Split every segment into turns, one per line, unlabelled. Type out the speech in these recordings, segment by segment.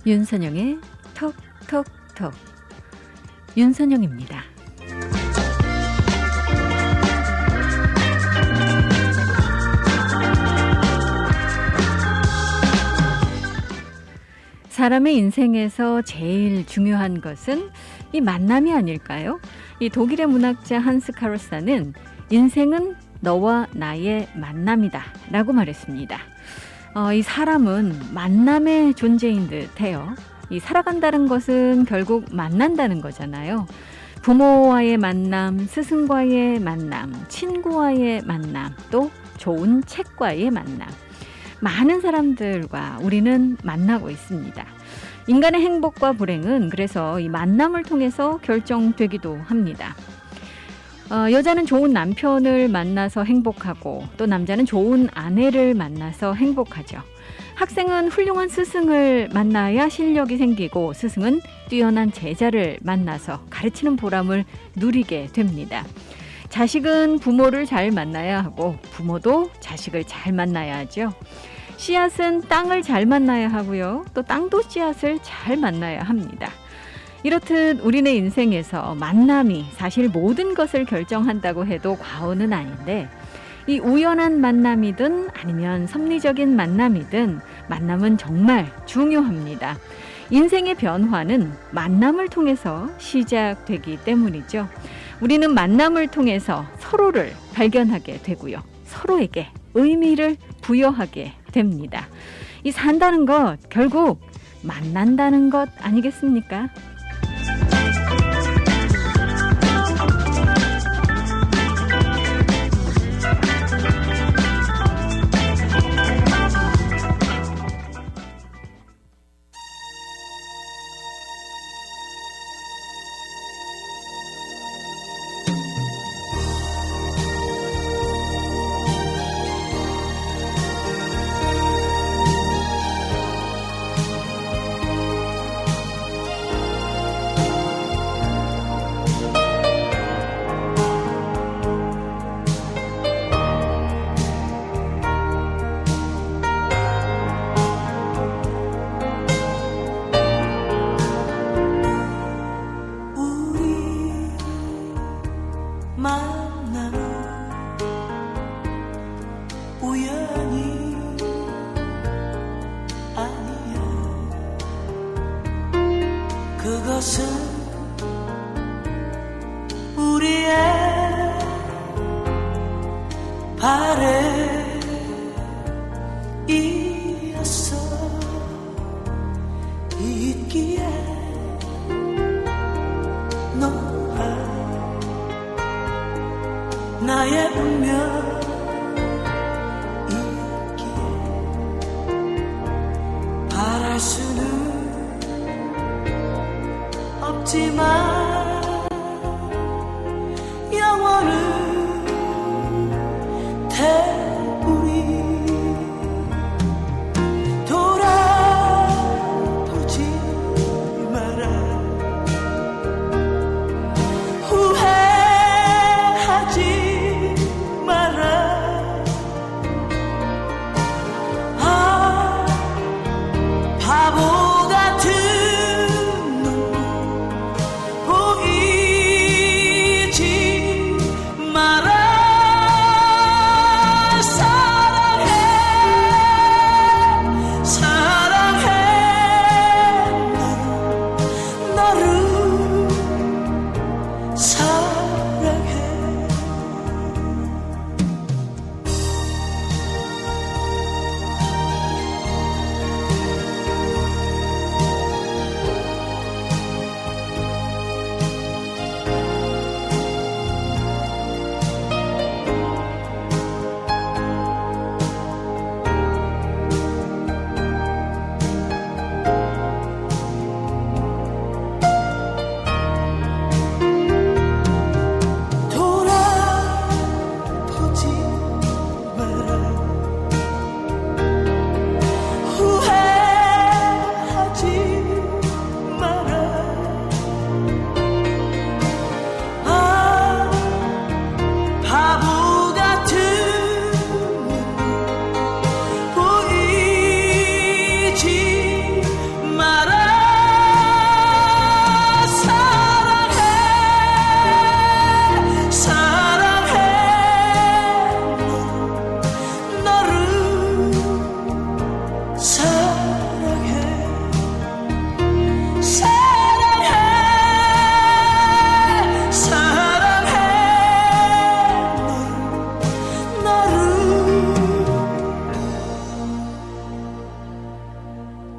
윤선영의 톡톡톡. 윤선영입니다. 사람의 인생에서 제일 중요한 것은 이 만남이 아닐까요? 이 독일의 문학자 한스 카로사는 인생은 너와 나의 만남이다 라고 말했습니다. 이 사람은 만남의 존재인 듯해요. 이 살아간다는 것은 결국 만난다는 거잖아요. 부모와의 만남, 스승과의 만남, 친구와의 만남, 또 좋은 책과의 만남. 많은 사람들과 우리는 만나고 있습니다. 인간의 행복과 불행은 그래서 이 만남을 통해서 결정되기도 합니다. 여자는 좋은 남편을 만나서 행복하고 또 남자는 좋은 아내를 만나서 행복하죠. 학생은 훌륭한 스승을 만나야 실력이 생기고 스승은 뛰어난 제자를 만나서 가르치는 보람을 누리게 됩니다. 자식은 부모를 잘 만나야 하고 부모도 자식을 잘 만나야 하죠. 씨앗은 땅을 잘 만나야 하고요. 또 땅도 씨앗을 잘 만나야 합니다. 이렇듯 우리네 인생에서 만남이 사실 모든 것을 결정한다고 해도 과언은 아닌데 이 우연한 만남이든 아니면 섭리적인 만남이든 만남은 정말 중요합니다. 인생의 변화는 만남을 통해서 시작되기 때문이죠. 우리는 만남을 통해서 서로를 발견하게 되고요. 서로에게 의미를 부여하게 됩니다. 이 산다는 것 결국 만난다는 것 아니겠습니까?
그것은 우리의 바램이었어. 있기에 너와 나의 운명 있기에 바랄 수는 없지만 영원은 태우리 돌아보지 마라. 후회하지 마라. 아 바보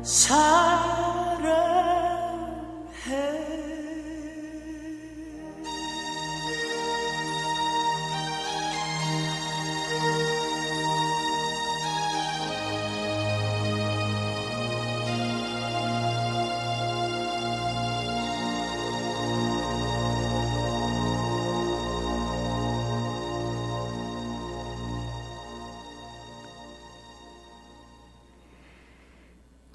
사랑해.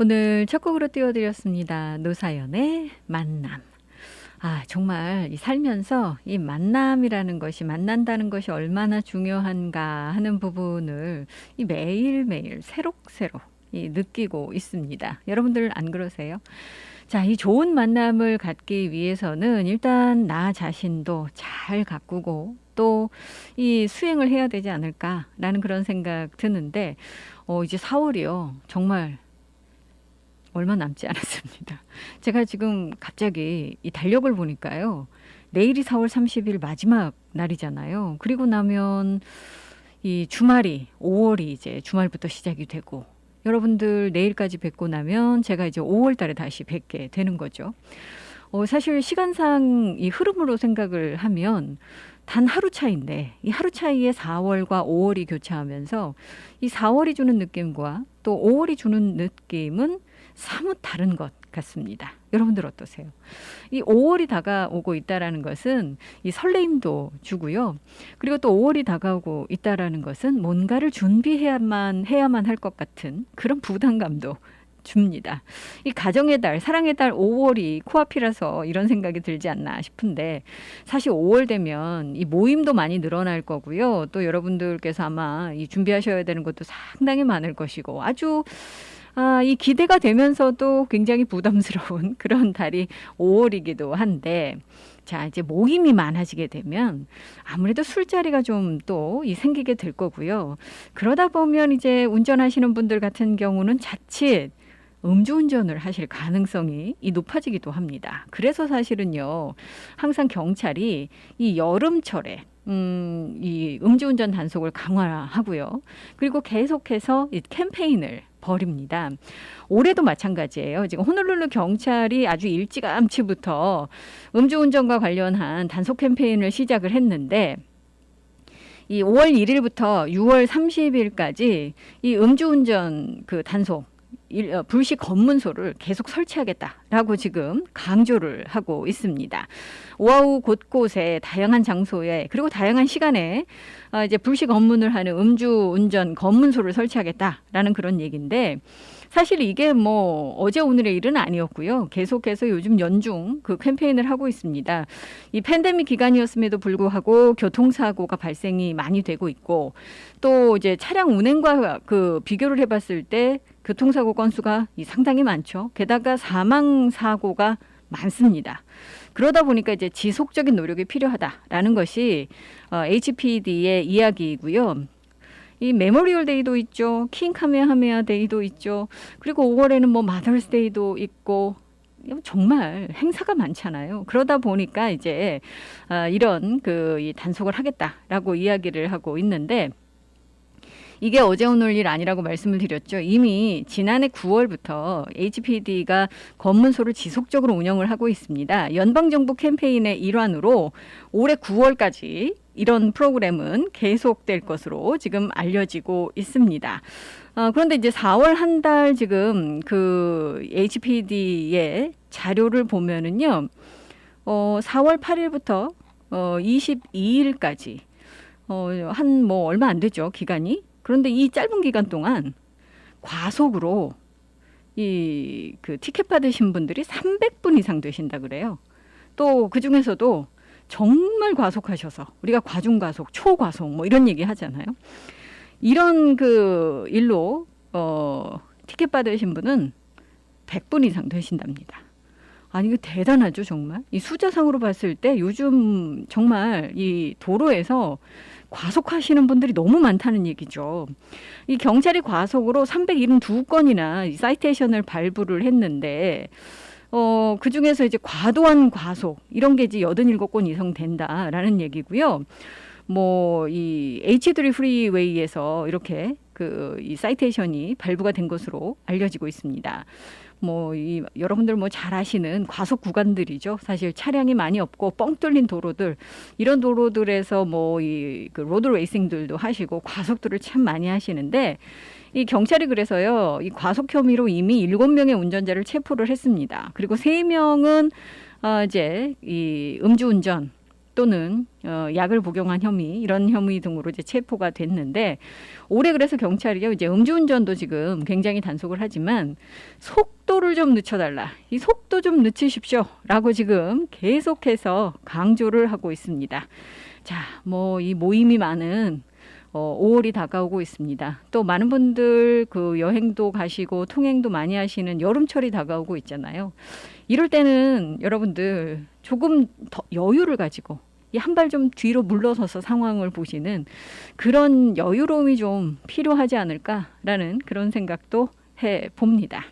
오늘 첫 곡으로 띄워드렸습니다. 노사연의 만남. 정말 살면서 이 만남이라는 것이, 만난다는 것이 얼마나 중요한가 하는 부분을 이 매일매일 새록새록 느끼고 있습니다. 여러분들 안 그러세요? 자, 이 좋은 만남을 갖기 위해서는 일단 나 자신도 잘 가꾸고 또 이 수행을 해야 되지 않을까라는 그런 생각 드는데, 이제 4월이요. 정말 얼마 남지 않았습니다. 제가 지금 갑자기 이 달력을 보니까요. 내일이 4월 30일 마지막 날이잖아요. 그리고 나면 이 주말이 5월이 이제 주말부터 시작이 되고, 여러분들 내일까지 뵙고 나면 제가 이제 5월 달에 다시 뵙게 되는 거죠. 사실 시간상 이 흐름으로 생각을 하면 단 하루 차이인데, 이 하루 차이에 4월과 5월이 교차하면서 이 4월이 주는 느낌과 또 5월이 주는 느낌은 사뭇 다른 것 같습니다. 여러분들 어떠세요? 이 5월이 다가오고 있다라는 것은 이 설레임도 주고요. 그리고 또 5월이 다가오고 있다라는 것은 뭔가를 준비해야만 할 것 같은 그런 부담감도 줍니다. 이 가정의 달, 사랑의 달 5월이 코앞이라서 이런 생각이 들지 않나 싶은데, 사실 5월 되면 이 모임도 많이 늘어날 거고요. 또 여러분들께서 아마 이 준비하셔야 되는 것도 상당히 많을 것이고, 아주 이 기대가 되면서도 굉장히 부담스러운 그런 달이 5월이기도 한데, 자, 이제 모임이 많아지게 되면 아무래도 술자리가 좀 또 생기게 될 거고요. 그러다 보면 이제 운전하시는 분들 같은 경우는 자칫 음주운전을 하실 가능성이 높아지기도 합니다. 그래서 사실은요, 항상 경찰이 이 여름철에 이 음주운전 단속을 강화하고요. 그리고 계속해서 이 캠페인을 벌입니다. 올해도 마찬가지예요. 지금 호놀룰루 경찰이 아주 일찌감치부터 음주운전과 관련한 단속 캠페인을 시작을 했는데, 이 5월 1일부터 6월 30일까지 이 음주운전 그 단속 불시 검문소를 계속 설치하겠다라고 지금 강조를 하고 있습니다. 오하우 곳곳에 다양한 장소에 그리고 다양한 시간에 이제 불시 검문을 하는 음주운전 검문소를 설치하겠다라는 그런 얘기인데, 사실 이게 뭐 어제 오늘의 일은 아니었고요. 계속해서 요즘 연중 그 캠페인을 하고 있습니다. 이 팬데믹 기간이었음에도 불구하고 교통사고가 발생이 많이 되고 있고, 또 이제 차량 운행과 그 비교를 해봤을 때 교통사고 건수가 상당히 많죠. 게다가 사망 사고가 많습니다. 그러다 보니까 이제 지속적인 노력이 필요하다라는 것이 HPD의 이야기이고요. 이 메모리얼 데이도 있죠. 킹 카메하메아 데이도 있죠. 그리고 5월에는 뭐 마더스 데이도 있고, 정말 행사가 많잖아요. 그러다 보니까 이제 이런 이 단속을 하겠다라고 이야기를 하고 있는데, 이게 어제 오늘 일 아니라고 말씀을 드렸죠. 이미 지난해 9월부터 HPD가 검문소를 지속적으로 운영을 하고 있습니다. 연방정부 캠페인의 일환으로 올해 9월까지 이런 프로그램은 계속될 것으로 지금 알려지고 있습니다. 그런데 이제 4월 한 달 지금 그 HPD의 자료를 보면은요, 4월 8일부터 22일까지 한 뭐 얼마 안 되죠, 기간이. 그런데 이 짧은 기간 동안 과속으로 그 티켓 받으신 분들이 300분 이상 되신다 그래요. 또 그 중에서도 정말 과속하셔서, 우리가 과중과속, 초과속 뭐 이런 얘기 하잖아요. 이런 그 일로 티켓 받으신 분은 100분 이상 되신답니다. 아니, 이거 대단하죠, 정말. 이 숫자상으로 봤을 때 요즘 정말 이 도로에서 과속하시는 분들이 너무 많다는 얘기죠. 이 경찰이 과속으로 372건이나 사이테이션을 발부를 했는데, 그 중에서 이제 과도한 과속 이런 게 이제 87건 이상 된다라는 얘기고요. 뭐 이 H3 프리웨이에서 이렇게 이 사이테이션이 발부가 된 것으로 알려지고 있습니다. 여러분들 잘 아시는 과속 구간들이죠. 사실 차량이 많이 없고 뻥 뚫린 도로들, 이런 도로들에서 그 로드 레이싱들도 하시고 과속들을 참 많이 하시는데, 이 경찰이 그래서요, 이 과속 혐의로 이미 7명의 운전자를 체포를 했습니다. 그리고 3명은 이제 이 음주운전 또는 약을 복용한 혐의, 이런 혐의 등으로 이제 체포가 됐는데, 올해 그래서 경찰이요, 이제 음주운전도 지금 굉장히 단속을 하지만 속도를 좀 늦춰달라, 이 속도 좀 늦추십시오라고 지금 계속해서 강조를 하고 있습니다. 자, 이 모임이 많은 5월이 다가오고 있습니다. 또 많은 분들 그 여행도 가시고 통행도 많이 하시는 여름철이 다가오고 있잖아요. 이럴 때는 여러분들 조금 더 여유를 가지고 한 발 좀 뒤로 물러서서 상황을 보시는 그런 여유로움이 좀 필요하지 않을까라는 그런 생각도 해봅니다.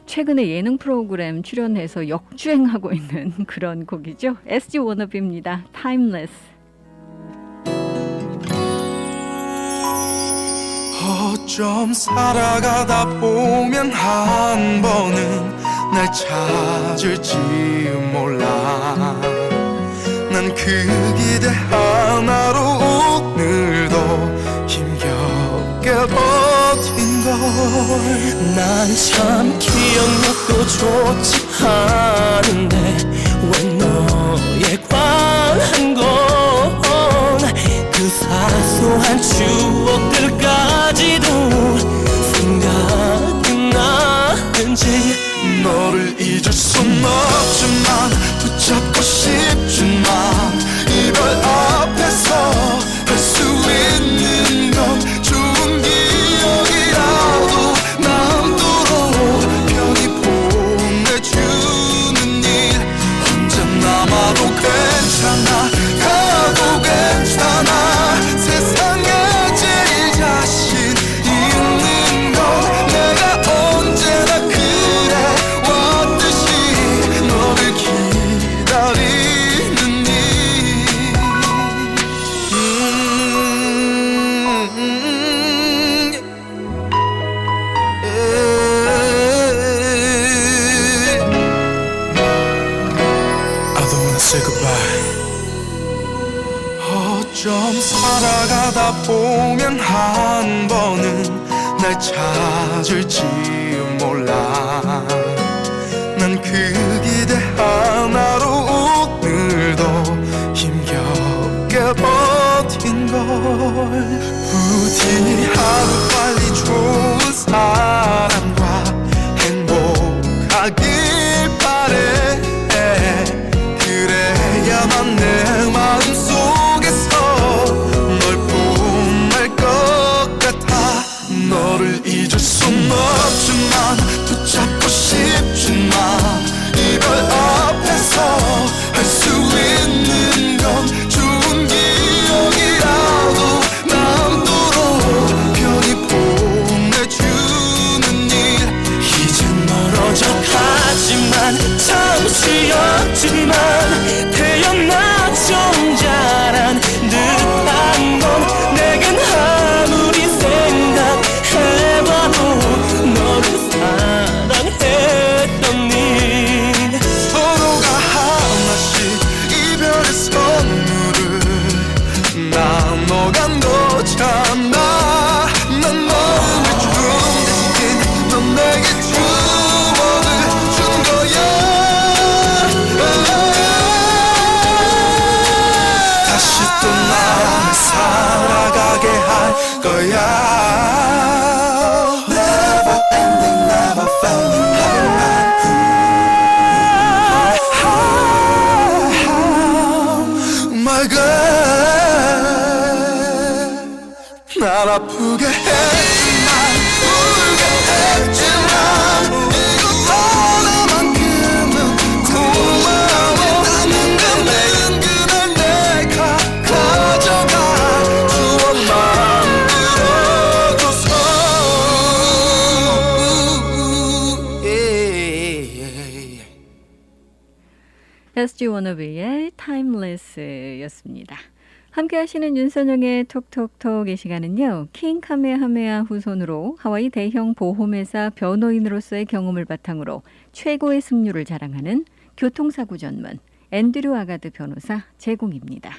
최근에 예능 프로그램 출연해서 역주행하고 있는 그런 곡이죠. SG 워너비입니다. Timeless.
어쩜 살아가다 보면 한 번은 날 찾을지 몰라. 난 그 기대 하나로 오늘도 힘겹게 버틴 걸.
난 참 기억력도 좋지 않은데 왜 너에 관한 건 그 사소한 추억들까지도 생각이 나는지.
너를 잊을 순 없지만 붙잡고 싶지만 이별 앞에서 할 수 있는 건 좋은 기억이라도 남도록 편히 보내주는 일. 혼자 남아도 괜찮아, 가도 괜찮아. 세상에 제일 자신 있는 건 내가 언제나 그래 왔듯이 너를 기다리는 일. I don't wanna say goodbye. 어쩜 살아가다 보면 한 번은 날 찾을지 몰라. 난 그 기대 하나로 오늘도 힘겹게 버틴 걸. 부디 하루빨리 좋은 사람과 행복하길 바래. 그래야만 내 마음속에서 널 뽐낼 것 같아. 너를 잊을 순 없지만 붙잡고 싶지만 이별 앞에서 할 수 있는 건 좋은 기억이라도 남도록 편히 보내주는 일.
이젠 멀어져 가지만 잠시였지만 태어나 정자란 듯한 건 내겐 아무리 생각해봐도 너를 사랑했던 일.
서로가 하나씩 이별의 선물을 나눠간 거잖아. 난 마음을 준 대신 넌 내게 추억을 준 거야. 다시 또 나를 살아가게 할 거야. Never ending, never failing My girl. 날 아프게 했지만 울게 했지만 이거 하나만큼은 고마워. 남은 그날 내가 가져가 추억 만들어줘서.
SG SG 워너비의 타임레스였습니다. 함께 하시는 윤선영의 톡톡톡 이 시간은요. 킹 카메하메하 후손으로 하와이 대형 보험회사 변호인으로서의 경험을 바탕으로 최고의 승률을 자랑하는 교통사고 전문 앤드류 아가드 변호사 제공입니다.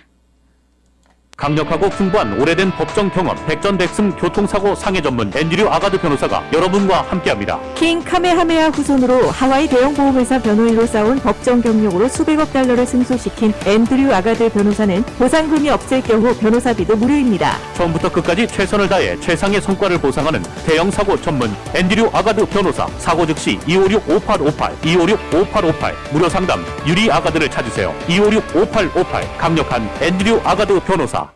강력하고 풍부한 오래된 법정 경험, 백전백승 교통사고 상해 전문 앤드류 아가드 변호사가 여러분과 함께합니다.
킹 카메하메하 후손으로 하와이 대형 보험회사 변호인으로 쌓은 법정 경력으로 수백억 달러를 승소시킨 앤드류 아가드 변호사는 보상금이 없을 경우 변호사비도 무료입니다.
처음부터 끝까지 최선을 다해 최상의 성과를 보상하는 대형 사고 전문 앤드류 아가드 변호사. 사고 즉시 256-5858, 256-5858 무료 상담 유리 아가드를 찾으세요. 256-5858 강력한 앤드류 아가드 변호사.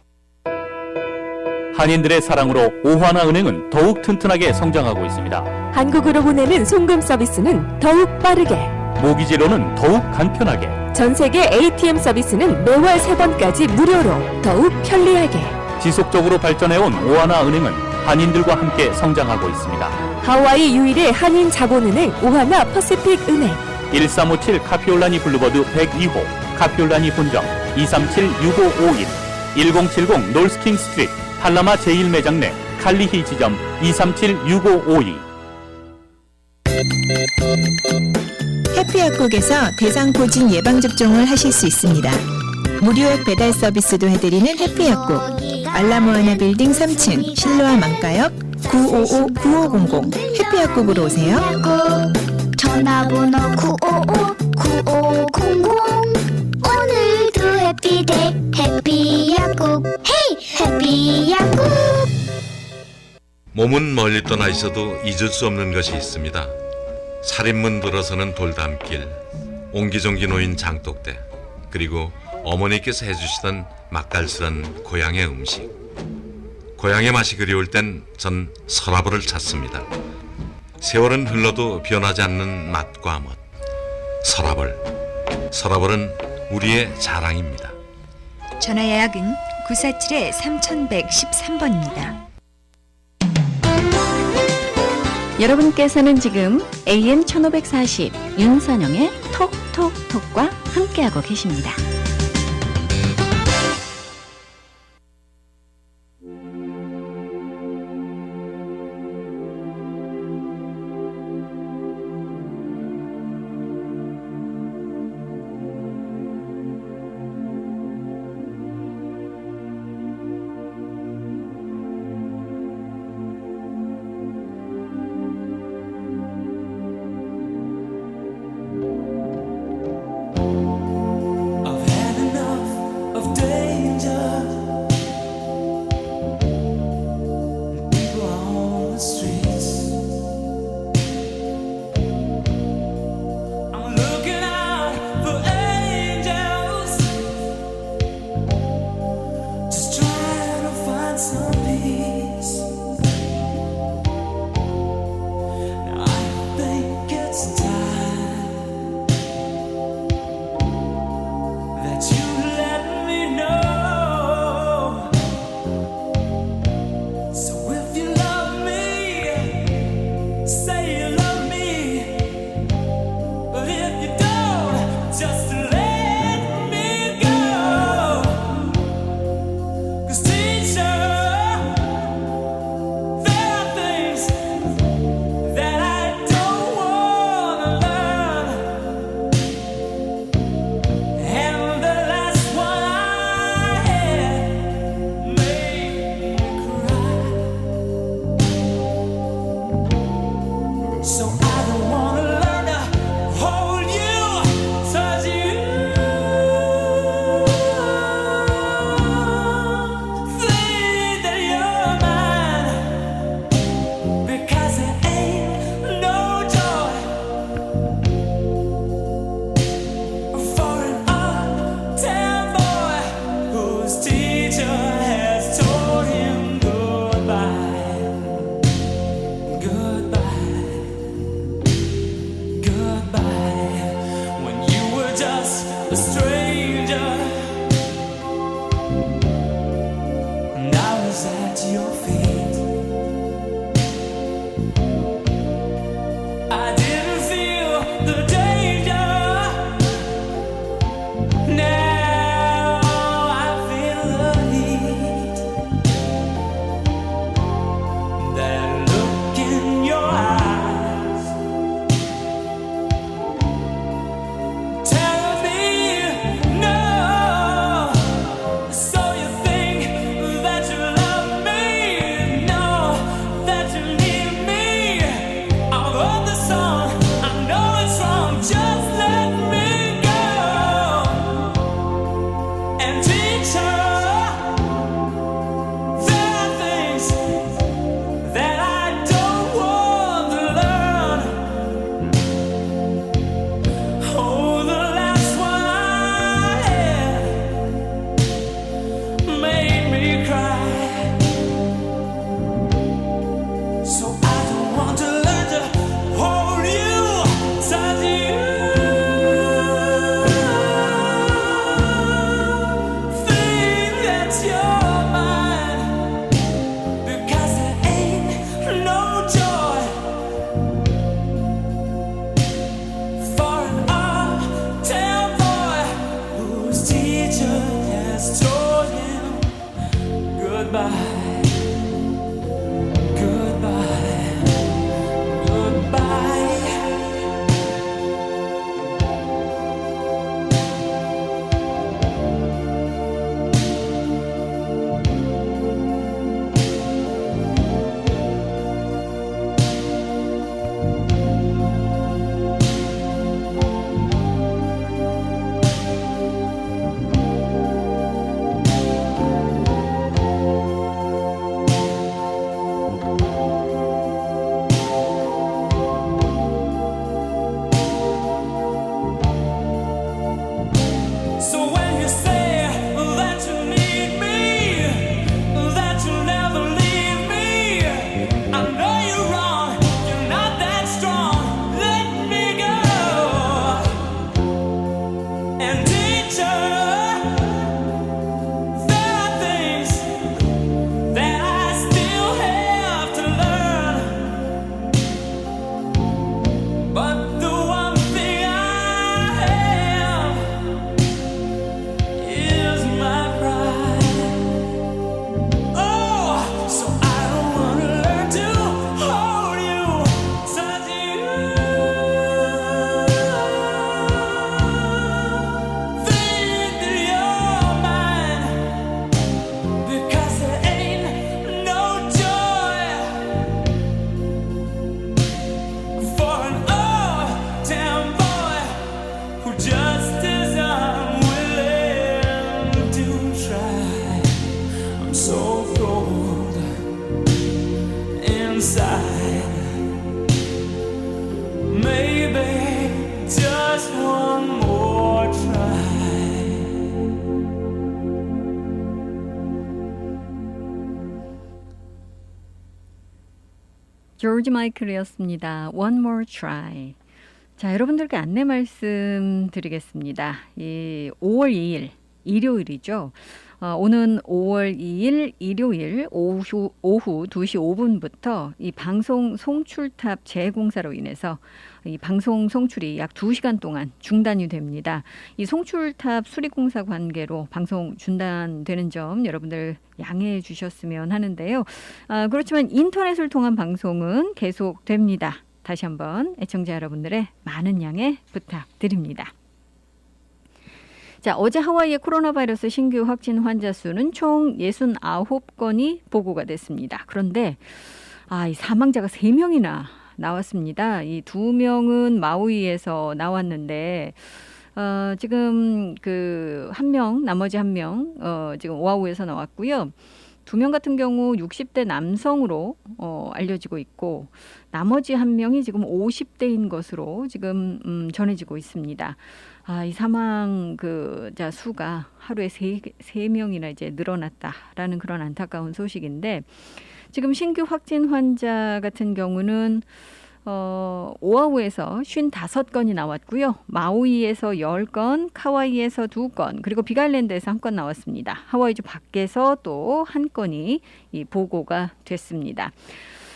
한인들의 사랑으로 오하나은행은 더욱 튼튼하게 성장하고 있습니다.
한국으로 보내는 송금 서비스는 더욱 빠르게,
모기지로는 더욱 간편하게,
전 세계 ATM 서비스는 매월 3번까지 무료로 더욱 편리하게.
지속적으로 발전해온 오하나은행은 한인들과 함께 성장하고 있습니다.
하와이 유일의 한인 자본은행 오하나 퍼시픽 은행.
1357 카피올라니 블루버드 102호 카피올라니 본점 237-6551 1070 놀스킹 스트리트 팔라마 제1매장 내 칼리히 지점 237-6552.
해피약국에서 대상포진 예방접종을 하실 수 있습니다. 무료 배달 서비스도 해드리는 해피약국. 알라모아나 빌딩 3층 실로아 망가역 955-9500 해피약국으로 오세요.
전화번호 955-9500 오늘도 해피데이 해피약국 헤이 해피약국.
몸은 멀리 떠나 있어도 잊을 수 없는 것이 있습니다. 살인문 들어서는 돌담길, 옹기종기 놓인 장독대, 그리고 어머니께서 해주시던 맛깔스런 고향의 음식. 고향의 맛이 그리울 땐 전 서라벌을 찾습니다. 세월은 흘러도 변하지 않는 맛과 멋. 서라벌은 우리의 자랑입니다.
전화 예약은 947-3113번입니다.
여러분께서는 지금 AM 1540 윤선영의 톡톡톡과 함께하고 계십니다.
I've had enough of danger. People on the streets. I'm looking out for angels, just trying to find some peace. Now I think it's time that you let me know goodbye, goodbye, goodbye. So when you say that you need me, that you'll never leave me, I know you're wrong, you're not that strong. Let me go. And teacher, there are things that I still have to learn, but the one thing I have is my pride. Oh, so I don't wanna learn to hold you, touch you. Think that you're mine, because there ain't no joy for an old town boy who just is unwilling to try. I'm so cold inside. Maybe just one more try.
조지 마이클이었습니다. One More Try. 자, 여러분들께 안내 말씀 드리겠습니다. 이 5월 2일 일요일이죠. 오는 5월 2일 일요일 오후 2시 5분부터 이 방송 송출탑 재공사로 인해서 이 방송 송출이 약 2시간 동안 중단이 됩니다. 이 송출탑 수리공사 관계로 방송 중단되는 점 여러분들 양해해 주셨으면 하는데요. 그렇지만 인터넷을 통한 방송은 계속됩니다. 다시 한번 애청자 여러분들의 많은 양해 부탁드립니다. 자, 어제 하와이의 코로나 바이러스 신규 확진 환자 수는 총 69건이 보고가 됐습니다. 그런데 이 사망자가 3명이나 나왔습니다. 이 2명은 마우이에서 나왔는데 지금 그 한 명, 나머지 한 명 지금 오아후에서 나왔고요. 2명 같은 경우 60대 남성으로 알려지고 있고 나머지 한 명이 지금 50대인 것으로 지금 전해지고 있습니다. 이 사망 자 수가 하루에 3명이나 이제 늘어났다라는 그런 안타까운 소식인데 지금 신규 확진 환자 같은 경우는 오아후에서 55건이 나왔고요. 마우이에서 10건, 카와이에서 2건, 그리고 빅아일랜드에서 1건 나왔습니다. 하와이주 밖에서 또 1건이 이 보고가 됐습니다.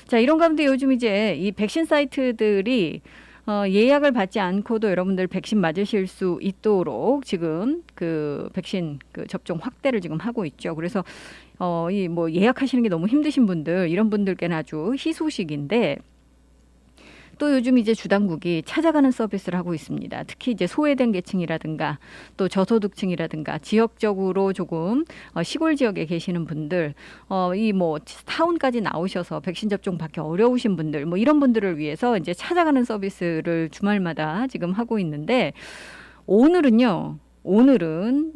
자, 이런 가운데 요즘 이제 이 백신 사이트들이 예약을 받지 않고도 여러분들 백신 맞으실 수 있도록 지금 그 백신 접종 확대를 지금 하고 있죠. 그래서 이 뭐 예약하시는 게 너무 힘드신 분들, 이런 분들께는 아주 희소식인데 또 요즘 이제 주당국이 찾아가는 서비스를 하고 있습니다. 특히 이제 소외된 계층이라든가 또 저소득층이라든가 지역적으로 조금 시골 지역에 계시는 분들, 이 뭐 타운까지 나오셔서 백신 접종 받기 어려우신 분들, 뭐 이런 분들을 위해서 이제 찾아가는 서비스를 주말마다 지금 하고 있는데 오늘은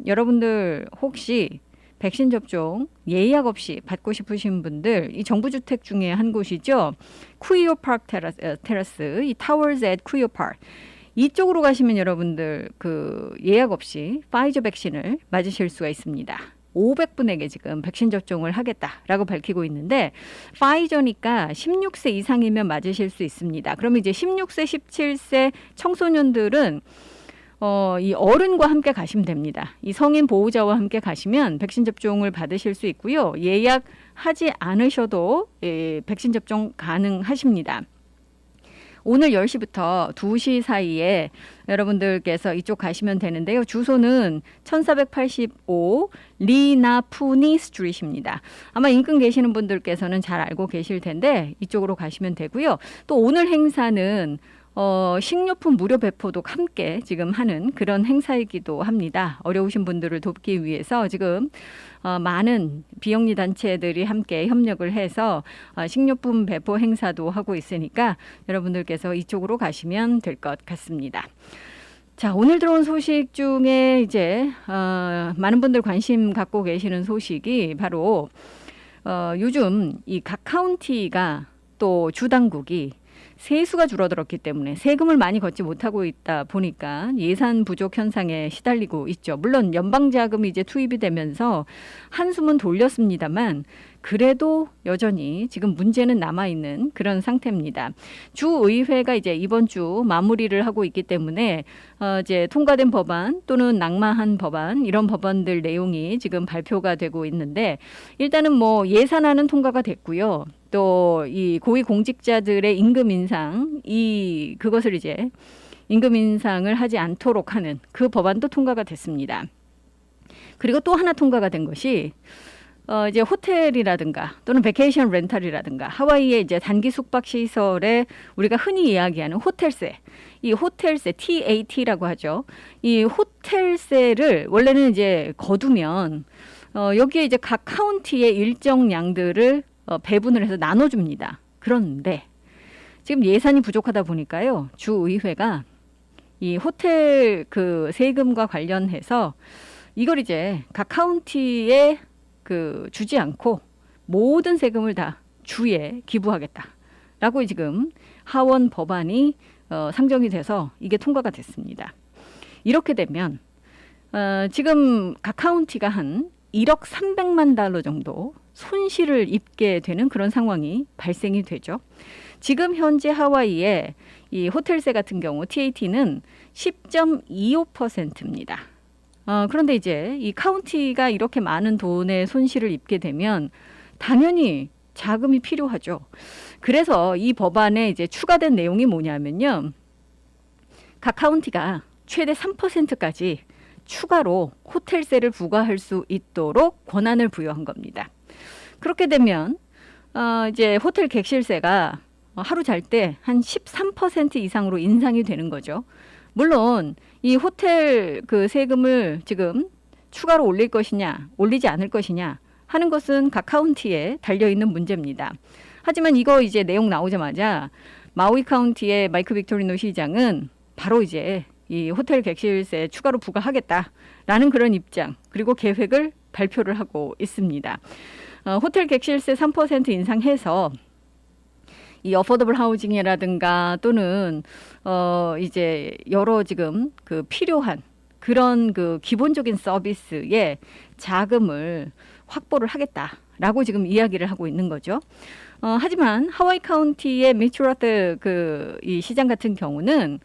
여러분들 혹시 백신 접종 예약 없이 받고 싶으신 분들, 이 정부주택 중에 한 곳이죠. 쿠이오 파크 테라스, 이 타워즈 앳 쿠이오 파크. 이쪽으로 가시면 여러분들 그 예약 없이 파이저 백신을 맞으실 수가 있습니다. 500분에게 지금 백신 접종을 하겠다라고 밝히고 있는데 파이저니까 16세 이상이면 맞으실 수 있습니다. 그러면 이제 16세, 17세 청소년들은 이 어른과 함께 가시면 됩니다. 이 성인 보호자와 함께 가시면 백신 접종을 받으실 수 있고요. 예약하지 않으셔도 백신 접종 가능하십니다. 오늘 10시부터 2시 사이에 여러분들께서 이쪽 가시면 되는데요. 주소는 1485 리나푸니 스트리트입니다. 아마 인근 계시는 분들께서는 잘 알고 계실 텐데 이쪽으로 가시면 되고요. 또 오늘 행사는 식료품 무료 배포도 함께 지금 하는 그런 행사이기도 합니다. 어려우신 분들을 돕기 위해서 지금 많은 비영리 단체들이 함께 협력을 해서 식료품 배포 행사도 하고 있으니까 여러분들께서 이쪽으로 가시면 될 것 같습니다. 자, 오늘 들어온 소식 중에 이제 많은 분들 관심 갖고 계시는 소식이 바로 요즘 이 각 카운티가 또 주당국이 세수가 줄어들었기 때문에 세금을 많이 걷지 못하고 있다 보니까 예산 부족 현상에 시달리고 있죠. 물론 연방 자금이 이제 투입이 되면서 한숨은 돌렸습니다만 그래도 여전히 지금 문제는 남아있는 그런 상태입니다. 주의회가 이제 이번 주 마무리를 하고 있기 때문에 이제 통과된 법안 또는 낙마한 법안 이런 법안들 내용이 지금 발표가 되고 있는데 일단은 뭐 예산안은 통과가 됐고요. 또 이 고위 공직자들의 임금 인상 그것을 이제 임금 인상을 하지 않도록 하는 그 법안도 통과가 됐습니다. 그리고 또 하나 통과가 된 것이 이제 호텔이라든가 또는 베케이션 렌탈이라든가 하와이의 이제 단기 숙박 시설에 우리가 흔히 이야기하는 호텔세, 이 호텔세 TAT라고 하죠. 이 호텔세를 원래는 이제 거두면 여기에 이제 각 카운티의 일정량들을 배분을 해서 나눠줍니다. 그런데 지금 예산이 부족하다 보니까요. 주의회가 이 호텔 그 세금과 관련해서 이걸 이제 각 카운티에 주지 않고 모든 세금을 다 주에 기부하겠다라고 지금 하원 법안이 상정이 돼서 이게 통과가 됐습니다. 이렇게 되면 지금 각 카운티가 한 1억 300만 달러 정도 손실을 입게 되는 그런 상황이 발생이 되죠. 지금 현재 하와이의 이 호텔세 같은 경우 TAT는 10.25%입니다. 그런데 이제 이 카운티가 이렇게 많은 돈의 손실을 입게 되면 당연히 자금이 필요하죠. 그래서 이 법안에 이제 추가된 내용이 뭐냐면요. 각 카운티가 최대 3%까지 추가로 호텔세를 부과할 수 있도록 권한을 부여한 겁니다. 그렇게 되면 이제 호텔 객실세가 하루 잘 때 한 13% 이상으로 인상이 되는 거죠. 물론 이 호텔 그 세금을 지금 추가로 올릴 것이냐, 올리지 않을 것이냐 하는 것은 각 카운티에 달려 있는 문제입니다. 하지만 이거 이제 내용 나오자마자 마우이 카운티의 마이크 빅토리노 시장은 바로 이제 이 호텔 객실세 추가로 부과하겠다라는 그런 입장 그리고 계획을 발표를 하고 있습니다. 호텔 객실세 3% 인상해서 이 어포더블 하우징이라든가 또는 이제 여러 지금 그 필요한 그런 그 기본적인 서비스에 자금을 확보를 하겠다라고 지금 이야기를 하고 있는 거죠. 하지만 하와이 카운티의 미츠라트 이 시장 같은 경우는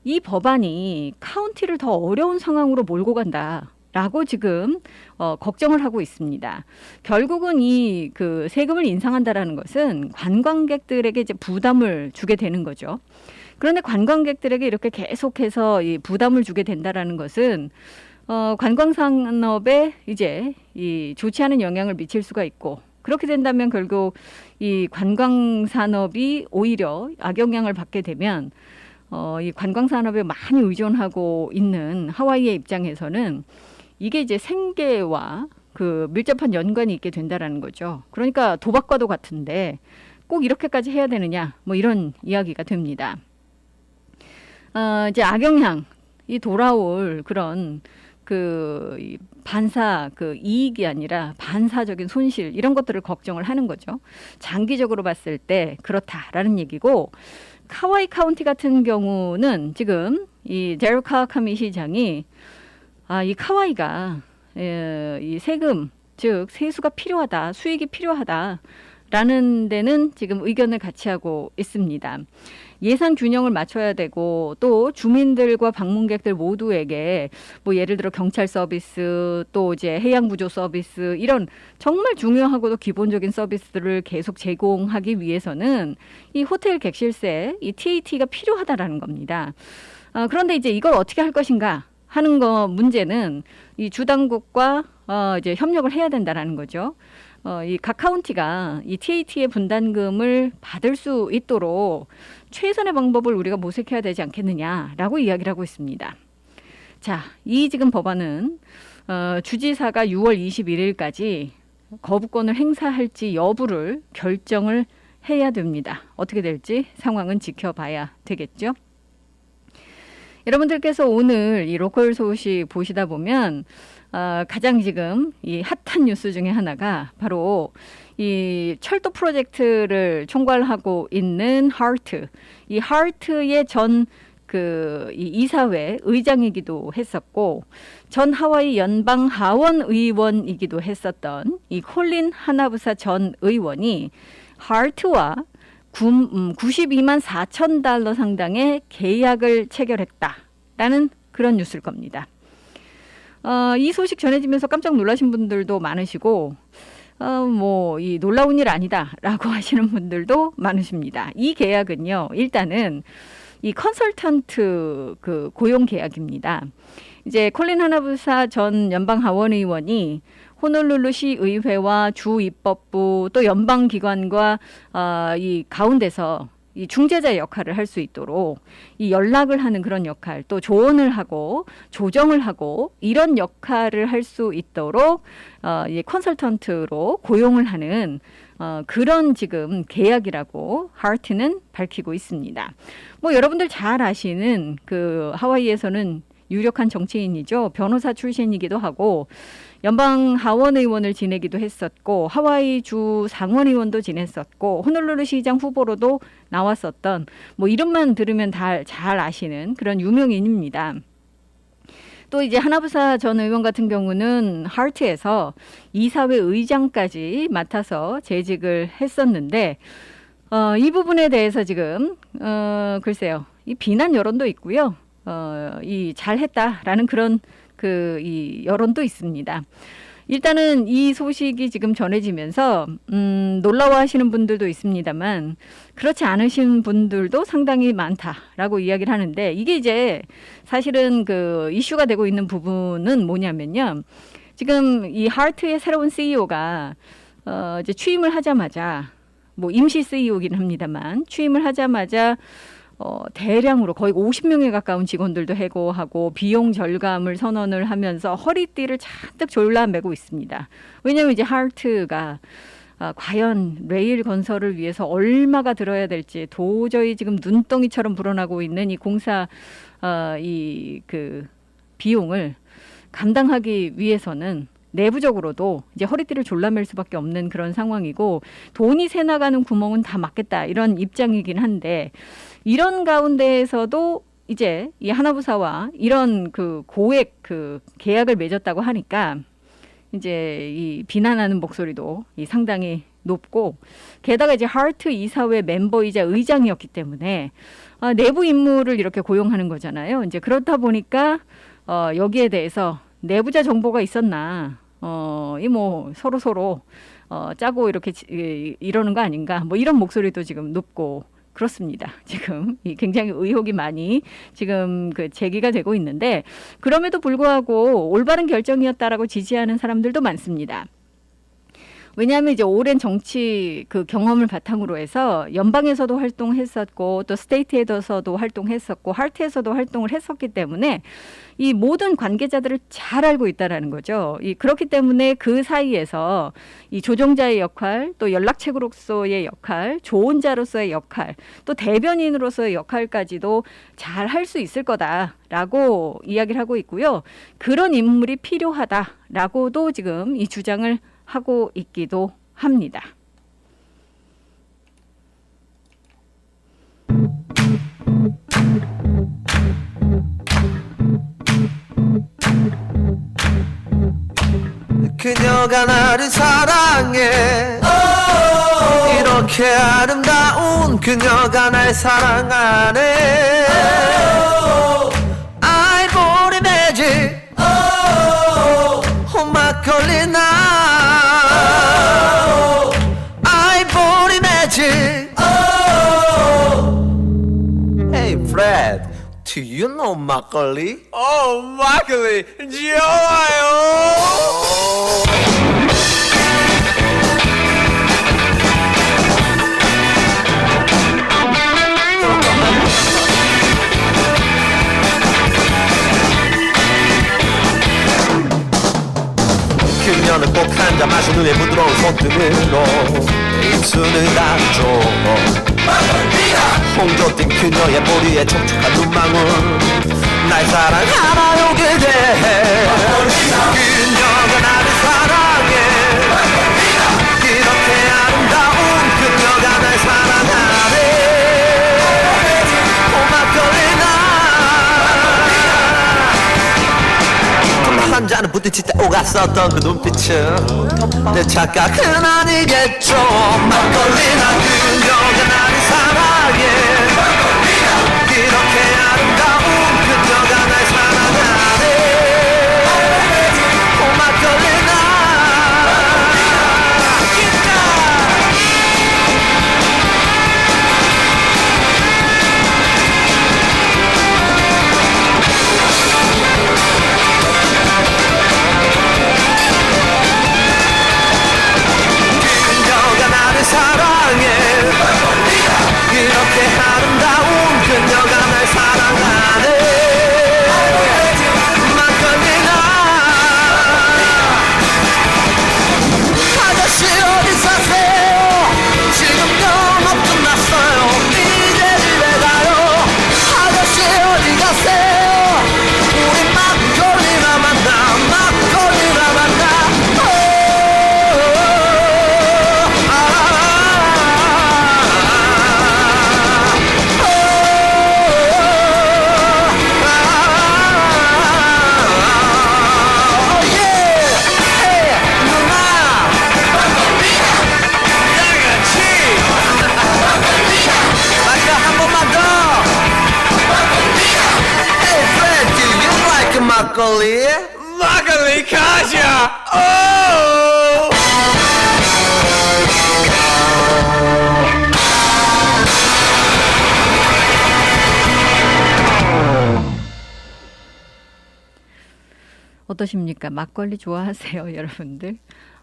이 법안이 카운티를 더 어려운 상황으로 몰고 간다라고 지금 걱정을 하고 있습니다. 결국은 이 그 세금을 인상한다라는 것은 관광객들에게 이제 부담을 주게 되는 거죠. 그런데 관광객들에게 이렇게 계속해서 이 부담을 주게 된다라는 것은 관광 산업에 이제 이 좋지 않은 영향을 미칠 수가 있고 그렇게 된다면 결국 이 관광 산업이 오히려 악영향을 받게 되면 이 관광 산업에 많이 의존하고 있는 하와이의 입장에서는 이게 이제 생계와 그 밀접한 연관이 있게 된다라는 거죠. 그러니까 도박과도 같은데 꼭 이렇게까지 해야 되느냐 뭐 이런 이야기가 됩니다. 이제 악영향이 돌아올 그런 이 반사 이익이 아니라 반사적인 손실 이런 것들을 걱정을 하는 거죠. 장기적으로 봤을 때 그렇다라는 얘기고 하와이 카운티 같은 경우는 지금 이 제로 카와카미 시장이 이 카와이가 이 세금 즉 세수가 필요하다, 수익이 필요하다라는 데는 지금 의견을 같이 하고 있습니다. 예산 균형을 맞춰야 되고 또 주민들과 방문객들 모두에게 뭐 예를 들어 경찰 서비스 또 이제 해양 구조 서비스 이런 정말 중요하고도 기본적인 서비스들을 계속 제공하기 위해서는 이 호텔 객실세 이 TAT가 필요하다라는 겁니다. 그런데 이제 이걸 어떻게 할 것인가 하는 거 문제는 이 주당국과 이제 협력을 해야 된다라는 거죠. 이 각 카운티가 이 TAT의 분담금을 받을 수 있도록 최선의 방법을 우리가 모색해야 되지 않겠느냐라고 이야기를 하고 있습니다. 자, 이 지금 법안은 주지사가 6월 21일까지 거부권을 행사할지 여부를 결정을 해야 됩니다. 어떻게 될지 상황은 지켜봐야 되겠죠. 여러분들께서 오늘 이 로컬 소식 보시다 보면 가장 지금 이 핫한 뉴스 중에 하나가 바로 이 철도 프로젝트를 총괄하고 있는 하트, 이 하트의 전 이 이사회 의장이기도 했었고 전 하와이 연방 하원 의원이기도 했었던 이 콜린 하나부사 전 의원이 하트와 92만 4천 달러 상당의 계약을 체결했다라는 그런 뉴스일 겁니다. 이 소식 전해지면서 깜짝 놀라신 분들도 많으시고 뭐 이 놀라운 일 아니다라고 하시는 분들도 많으십니다. 이 계약은요, 일단은 이 컨설턴트 그 고용 계약입니다. 이제 콜린 하나부사 전 연방 하원 의원이 호놀룰루시 의회와 주 입법부 또 연방 기관과 이 가운데서 이 중재자 역할을 할 수 있도록 이 연락을 하는 그런 역할, 또 조언을 하고 조정을 하고 이런 역할을 할 수 있도록 이 컨설턴트로 고용을 하는 그런 지금 계약이라고 하트는 밝히고 있습니다. 뭐 여러분들 잘 아시는 그 하와이에서는 유력한 정치인이죠. 변호사 출신이기도 하고 연방 하원 의원을 지내기도 했었고 하와이 주 상원 의원도 지냈었고 호놀룰루 시장 후보로도 나왔었던 뭐 이름만 들으면 다 잘 아시는 그런 유명인입니다. 또 이제 하나부사 전 의원 같은 경우는 하트에서 이사회 의장까지 맡아서 재직을 했었는데 이 부분에 대해서 지금 글쎄요, 이 비난 여론도 있고요. 이 잘했다라는 그런 이 여론도 있습니다. 일단은 이 소식이 지금 전해지면서 놀라워하시는 분들도 있습니다만 그렇지 않으신 분들도 상당히 많다라고 이야기를 하는데 이게 이제 사실은 그 이슈가 되고 있는 부분은 뭐냐면요. 지금 이 하트의 새로운 CEO가 이제 취임을 하자마자 뭐 임시 CEO이긴 합니다만 취임을 하자마자 대량으로 거의 50명에 가까운 직원들도 해고하고 비용 절감을 선언을 하면서 허리띠를 잔뜩 졸라매고 있습니다. 왜냐하면 이제 하트가 과연 레일 건설을 위해서 얼마가 들어야 될지 도저히 지금 눈덩이처럼 불어나고 있는 이 공사 그 비용을 감당하기 위해서는 내부적으로도 이제 허리띠를 졸라맬 수밖에 없는 그런 상황이고 돈이 새 나가는 구멍은 다 막겠다 이런 입장이긴 한데 이런 가운데에서도 이제 이 하나부사와 이런 그 고액 그 계약을 맺었다고 하니까 이제 이 비난하는 목소리도 이 상당히 높고 게다가 이제 하트 이사회 멤버이자 의장이었기 때문에 내부 인물을 이렇게 고용하는 거잖아요. 이제 그렇다 보니까 여기에 대해서 내부자 정보가 있었나? 이 뭐 서로 짜고 이렇게 이러는 거 아닌가? 뭐 이런 목소리도 지금 높고 그렇습니다. 지금 굉장히 의혹이 많이 지금 그 제기가 되고 있는데 그럼에도 불구하고 올바른 결정이었다라고 지지하는 사람들도 많습니다. 왜냐하면 이제 오랜 정치 그 경험을 바탕으로 해서 연방에서도 활동했었고 또 스테이트에서도 활동했었고 하트에서도 활동을 했었기 때문에 이 모든 관계자들을 잘 알고 있다라는 거죠. 그렇기 때문에 그 사이에서 이 조종자의 역할, 또 연락책으로서의 역할, 조언자로서의 역할, 또 대변인으로서의 역할까지도 잘 할 수 있을 거다라고 이야기를 하고 있고요. 그런 인물이 필요하다라고도 지금 이 주장을 하고 있기도 합니다.
그녀가 나를 사랑해 이렇게 아름다운 그녀가 날 사랑하네 아이보리 매직 막걸리 나 아이보리 매직 Hey Fred, do you know 막걸리? 막걸리 좋아요 그녀는 꼭 한 잔 마신 후에 부드러운 손등으로 입술을 닦죠 홍조 띈 그녀의 머리에 촉촉한 눈망울 날 사랑하나요 그대 그녀가 나를 사랑해 이렇게 아름다운 그녀가 날 사랑하네 막걸리 한 잔을 부딪힐 때 오갔었던 그 눈빛은 내 착각은 아니겠죠 막걸리나 그녀가 나를 사랑해 이렇게 아름다운 그녀가 날 사랑하네 막걸리나 사랑해 이렇게 아름다운 그녀가 날 사랑하네 막걸리나 아저씨 어디 사세요 지금 영업 끝났어요 이제 집에 가요 아저씨 어디 가세요 우리 막걸리나 만나 막걸리나 만나 막걸리 막걸리 가자
어떠십니까? 막걸리 좋아하세요, 여러분들?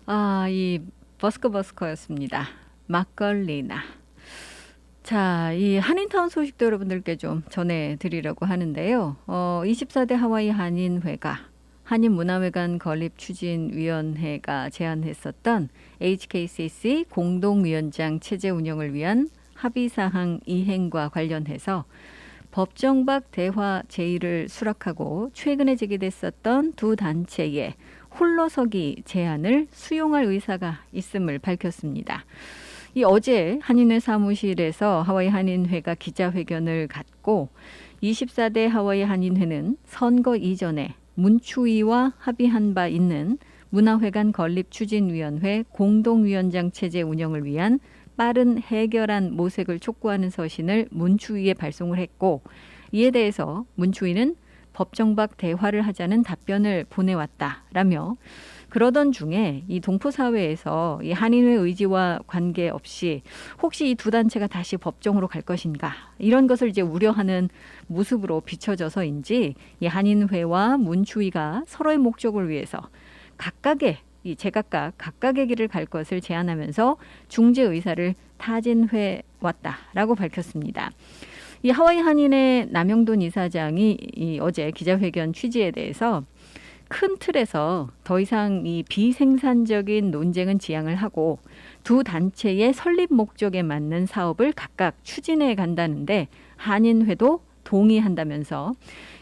아, 이 버스커버스커였습니다. 막걸리나. 자, 이 한인타운 소식도 여러분들께 좀 전해드리려고 하는데요. 24대 하와이 한인회가 한인문화회관 건립추진위원회가 제안했었던 HKCC 공동위원장 체제 운영을 위한 합의사항 이행과 관련해서 법정 밖 대화 제의를 수락하고 최근에 제기됐었던 두 단체의 홀로서기 제안을 수용할 의사가 있음을 밝혔습니다. 이 어제 한인회 사무실에서 하와이 한인회가 기자회견을 갖고 24대 하와이 한인회는 선거 이전에 문추위와 합의한 바 있는 문화회관 건립추진위원회 공동위원장 체제 운영을 위한 빠른 해결안 모색을 촉구하는 서신을 문추위에 발송을 했고 이에 대해서 문추위는 법정 밖 대화를 하자는 답변을 보내왔다라며 그러던 중에 이 동포사회에서 이 한인회 의지와 관계없이 혹시 이 두 단체가 다시 법정으로 갈 것인가 이런 것을 이제 우려하는 모습으로 비춰져서인지 이 한인회와 문추위가 서로의 목적을 위해서 각각의 각각의 길을 갈 것을 제안하면서 중재 의사를 타진해 왔다라고 밝혔습니다. 이 하와이 한인회 남영돈 이사장이 어제 기자회견 취지에 대해서 큰 틀에서 더 이상 이 비생산적인 논쟁은 지양을 하고 두 단체의 설립 목적에 맞는 사업을 각각 추진해 간다는데 한인회도 동의한다면서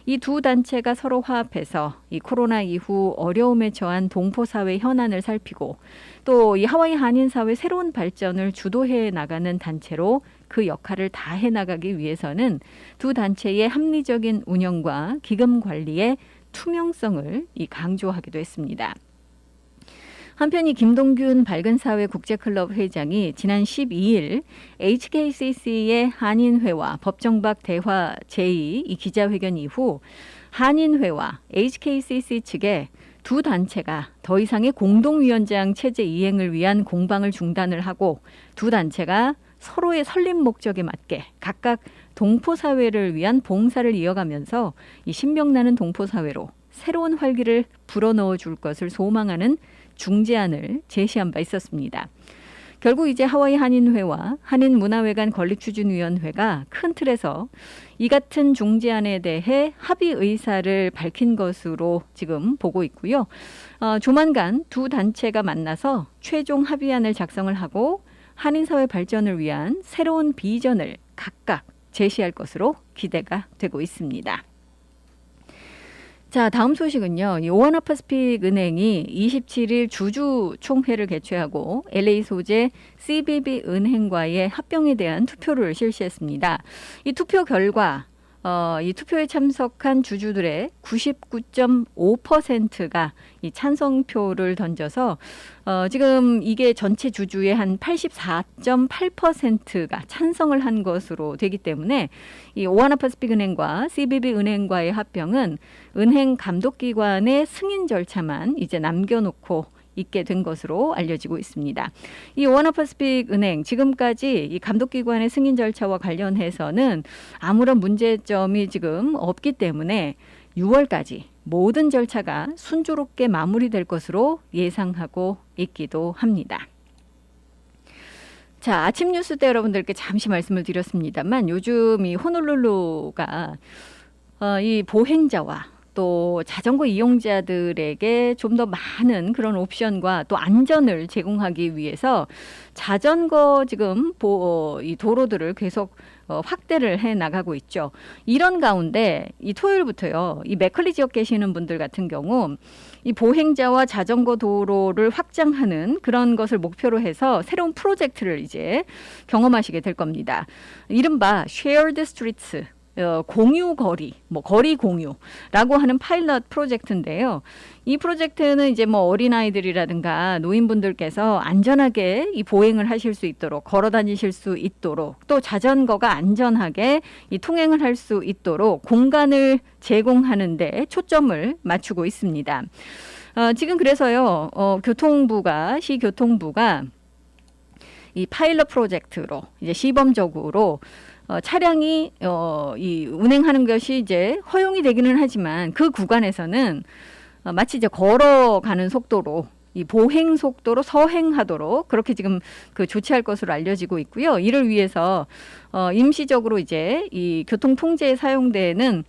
이 두 단체가 서로 화합해서 이 코로나 이후 어려움에 처한 동포사회 현안을 살피고 또 이 하와이 한인사회 새로운 발전을 주도해 나가는 단체로 그 역할을 다해 나가기 위해서는 두 단체의 합리적인 운영과 기금 관리의 투명성을 강조하기도 했습니다. 한편 이 김동균 밝은사회 국제클럽 회장이 지난 12일 HKCC의 한인회와 법정박 대화 제2 이 기자회견 이후 한인회와 HKCC 측에 두 단체가 더 이상의 공동위원장 체제 이행을 위한 공방을 중단을 하고 두 단체가 서로의 설립 목적에 맞게 각각 동포사회를 위한 봉사를 이어가면서 이 신명나는 동포사회로 새로운 활기를 불어넣어 줄 것을 소망하는 중재안을 제시한 바 있었습니다. 결국 이제 하와이 한인회와 한인문화회관 건립추진위원회가 큰 틀에서 이 같은 중재안에 대해 합의 의사를 밝힌 것으로 지금 보고 있고요. 조만간 두 단체가 만나서 최종 합의안을 작성을 하고 한인사회 발전을 위한 새로운 비전을 각각 제시할 것으로 기대가 되고 있습니다. 자, 다음 소식은요. 이 오하나 파시픽 은행이 27일 주주 총회를 개최하고 LA 소재 CBB 은행과의 합병에 대한 투표를 실시했습니다. 이 투표 결과 이 투표에 참석한 주주들의 99.5%가 이 찬성표를 던져서 지금 이게 전체 주주의 한 84.8%가 찬성을 한 것으로 되기 때문에 이 오하나 파시픽 은행과 CBB 은행과의 합병은 은행 감독기관의 승인 절차만 이제 남겨놓고 있게 된 것으로 알려지고 있습니다. 이 오하나 파시픽 은행 지금까지 이 감독기관의 승인 절차와 관련해서는 아무런 문제점이 지금 없기 때문에 6월까지 모든 절차가 순조롭게 마무리될 것으로 예상하고 있기도 합니다. 자, 아침 뉴스 때 여러분들께 잠시 말씀을 드렸습니다만 요즘 이 호놀룰루가 이 보행자와 또 자전거 이용자들에게 좀 더 많은 그런 옵션과 또 안전을 제공하기 위해서 자전거 지금 이 도로들을 계속 확대를 해 나가고 있죠. 이런 가운데 이 토요일부터요. 이 맥컬리 지역 계시는 분들 같은 경우 이 보행자와 자전거 도로를 확장하는 그런 것을 목표로 해서 새로운 프로젝트를 이제 경험하시게 될 겁니다. 이른바 Shared Streets. 공유 거리, 거리 공유라고 하는 파일럿 프로젝트인데요. 이 프로젝트는 이제 어린아이들이라든가 노인분들께서 안전하게 이 보행을 하실 수 있도록 걸어 다니실 수 있도록 또 자전거가 안전하게 이 통행을 할 수 있도록 공간을 제공하는 데 초점을 맞추고 있습니다. 지금 그래서요, 시교통부가 이 파일럿 프로젝트로 이제 시범적으로 차량이 이 운행하는 것이 이제 허용이 되기는 하지만 그 구간에서는 마치 이제 걸어가는 속도로 이 보행 속도로 서행하도록 그렇게 지금 그 조치할 것으로 알려지고 있고요. 이를 위해서 임시적으로 이제 이 교통 통제에 사용되는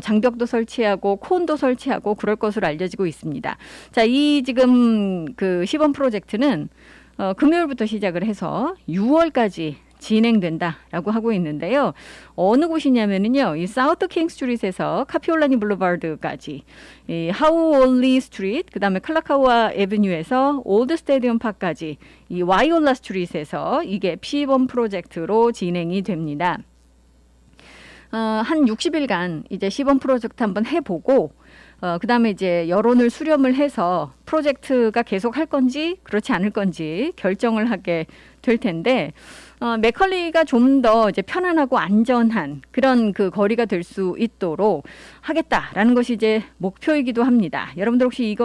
장벽도 설치하고 콘도 설치하고 그럴 것으로 알려지고 있습니다. 자, 이 지금 그 시범 프로젝트는 금요일부터 시작을 해서 6월까지 진행된다라고 하고 있는데요. 어느 곳이냐면은요, 이 사우트 킹 스트리트에서 카피올라니 블루바드까지, 이 하우올리 스트리트, 그다음에 클라카와 에비뉴에서 올드 스테디움 파크까지, 이 와이올라 스트리트에서 이게 시범 프로젝트로 진행이 됩니다. 한 60일간 이제 시범 프로젝트 한번 해보고. 그다음에 이제 여론을 수렴을 해서 프로젝트가 계속 할 건지 그렇지 않을 건지 결정을 하게 될 텐데 맥컬리가 좀 더 이제 편안하고 안전한 그런 그 거리가 될 수 있도록 하겠다라는 것이 이제 목표이기도 합니다. 여러분들 혹시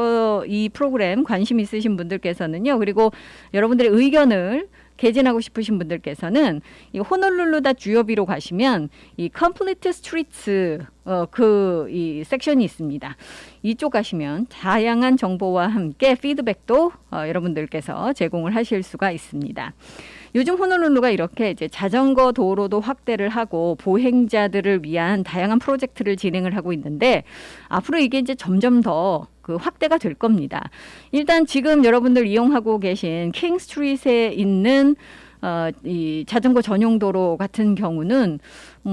이 프로그램 관심 있으신 분들께서는요, 그리고 여러분들의 의견을 개진하고 싶으신 분들께서는 이 호놀룰루다 주요비로 가시면 이 Complete Streets 이 섹션이 있습니다. 이쪽 가시면 다양한 정보와 함께 피드백도 여러분들께서 제공을 하실 수가 있습니다. 요즘 호놀룰루가 이렇게 이제 자전거 도로도 확대를 하고 보행자들을 위한 다양한 프로젝트를 진행을 하고 있는데 앞으로 이게 이제 점점 더 그 확대가 될 겁니다. 일단 지금 여러분들 이용하고 계신 킹 스트리트에 있는 이 자전거 전용 도로 같은 경우는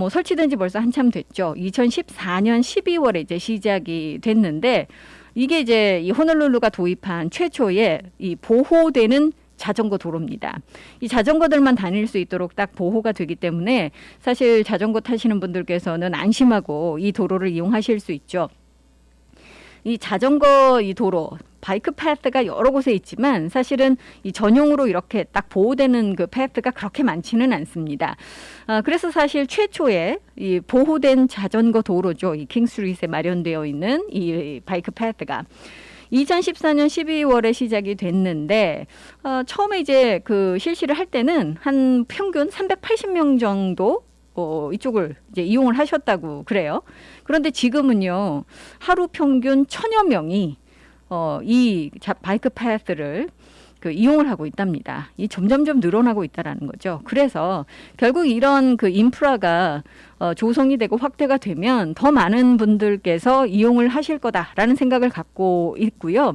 설치된 지 벌써 한참 됐죠. 2014년 12월에 이제 시작이 됐는데 이게 이제 이 호놀룰루가 도입한 최초의 이 보호되는 자전거 도로입니다. 이 자전거들만 다닐 수 있도록 딱 보호가 되기 때문에 사실 자전거 타시는 분들께서는 안심하고 이 도로를 이용하실 수 있죠. 이 자전거 이 도로 바이크 패스가 여러 곳에 있지만 사실은 이 전용으로 이렇게 딱 보호되는 그 패스가 그렇게 많지는 않습니다. 그래서 사실 최초의 이 보호된 자전거 도로죠. 이 킹스트리트에 마련되어 있는 이 바이크 패스가 2014년 12월에 시작이 됐는데 처음에 이제 그 실시를 할 때는 한 평균 380명 정도 이쪽을 이제 이용을 하셨다고 그래요. 그런데 지금은요 하루 평균 1000여 명이 이 바이크 패스를 그 이용을 하고 있답니다. 이 점점점 늘어나고 있다라는 거죠. 그래서 결국 이런 그 인프라가 조성이 되고 확대가 되면 더 많은 분들께서 이용을 하실 거다라는 생각을 갖고 있고요.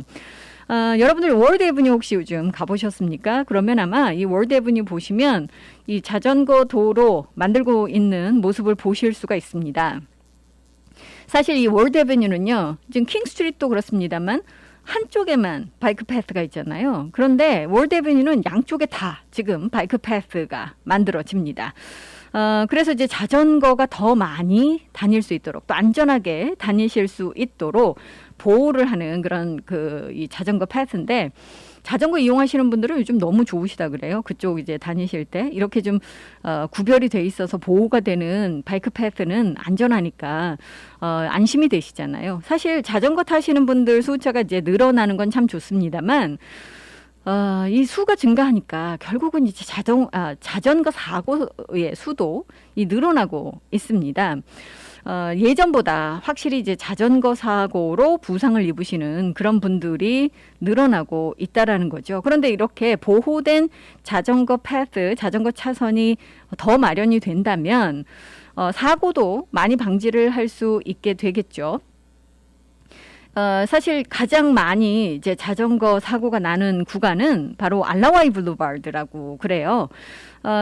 여러분들 월드 에브뉴 혹시 요즘 가보셨습니까? 그러면 아마 이 월드 에브뉴 보시면 이 자전거 도로 만들고 있는 모습을 보실 수가 있습니다. 사실 이 월드 에브뉴는요, 지금 킹스트리트도 그렇습니다만 한쪽에만 바이크 패스가 있잖아요. 그런데 월드 에브뉴는 양쪽에 다 지금 바이크 패스가 만들어집니다. 그래서 이제 자전거가 더 많이 다닐 수 있도록 또 안전하게 다니실 수 있도록 보호를 하는 그런 이 자전거 패스인데 자전거 이용하시는 분들은 요즘 너무 좋으시다 그래요. 그쪽 이제 다니실 때 이렇게 좀 구별이 돼 있어서 보호가 되는 바이크 패스는 안전하니까 안심이 되시잖아요. 사실 자전거 타시는 분들 숫자가 이제 늘어나는 건 참 좋습니다만 이 수가 증가하니까 결국은 이제 자전거 사고의 수도 늘어나고 있습니다. 예전보다 확실히 이제 자전거 사고로 부상을 입으시는 그런 분들이 늘어나고 있다라는 거죠. 그런데 이렇게 보호된 자전거 패스, 자전거 차선이 더 마련이 된다면 사고도 많이 방지를 할 수 있게 되겠죠. 사실 가장 많이 이제 자전거 사고가 나는 구간은 바로 알라와이 블루바드라고 그래요.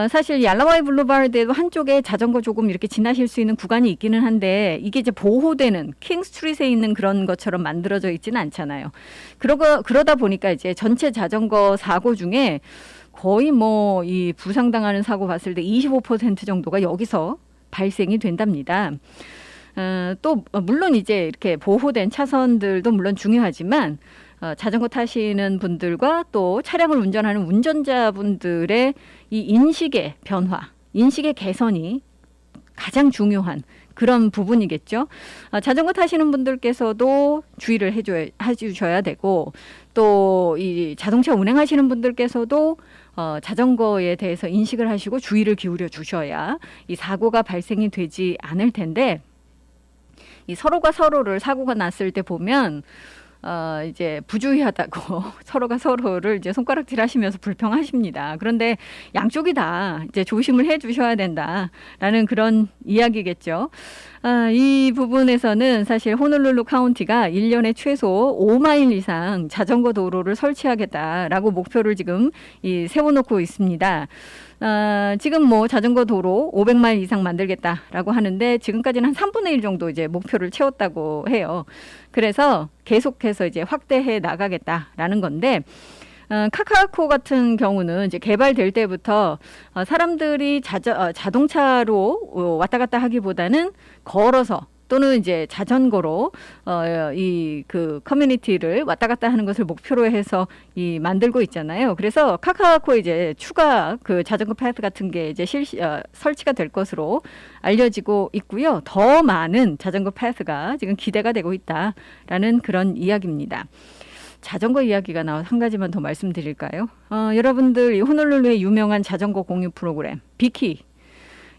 사실 이 알라와이 블루바드에도 한쪽에 자전거 조금 이렇게 지나실 수 있는 구간이 있기는 한데 이게 이제 보호되는 킹스트리트에 있는 그런 것처럼 만들어져 있지는 않잖아요. 그러다 보니까 이제 전체 자전거 사고 중에 거의 뭐 이 부상당하는 사고 봤을 때 25% 정도가 여기서 발생이 된답니다. 또 물론 이제 이렇게 보호된 차선들도 물론 중요하지만 자전거 타시는 분들과 또 차량을 운전하는 운전자분들의 이 인식의 변화, 인식의 개선이 가장 중요한 그런 부분이겠죠. 자전거 타시는 분들께서도 주의를 해주셔야 되고 또 이 자동차 운행하시는 분들께서도 자전거에 대해서 인식을 하시고 주의를 기울여 주셔야 이 사고가 발생이 되지 않을 텐데 이 서로가 서로를 사고가 났을 때 보면 이제 부주의하다고 서로가 서로를 이제 손가락질하시면서 불평하십니다. 그런데 양쪽이 다 이제 조심을 해주셔야 된다라는 그런 이야기겠죠. 이 부분에서는 사실 호놀룰루 카운티가 1년에 최소 5마일 이상 자전거 도로를 설치하겠다라고 목표를 지금 세워놓고 있습니다. 지금 뭐 자전거 도로 500마일 이상 만들겠다라고 하는데 지금까지는 한 3분의 1 정도 이제 목표를 채웠다고 해요. 그래서 계속해서 이제 확대해 나가겠다라는 건데 카카오 같은 경우는 이제 개발될 때부터 사람들이 자동차로 왔다 갔다 하기보다는 걸어서 또는 이제 자전거로 그 커뮤니티를 왔다 갔다 하는 것을 목표로 해서 만들고 있잖아요. 그래서 카카오에 이제 추가 그 자전거 패스 같은 게 이제 설치가 될 것으로 알려지고 있고요. 더 많은 자전거 패스가 지금 기대가 되고 있다라는 그런 이야기입니다. 자전거 이야기가 나와서 한 가지만 더 말씀드릴까요? 여러분들 이 호놀룰루의 유명한 자전거 공유 프로그램 비키.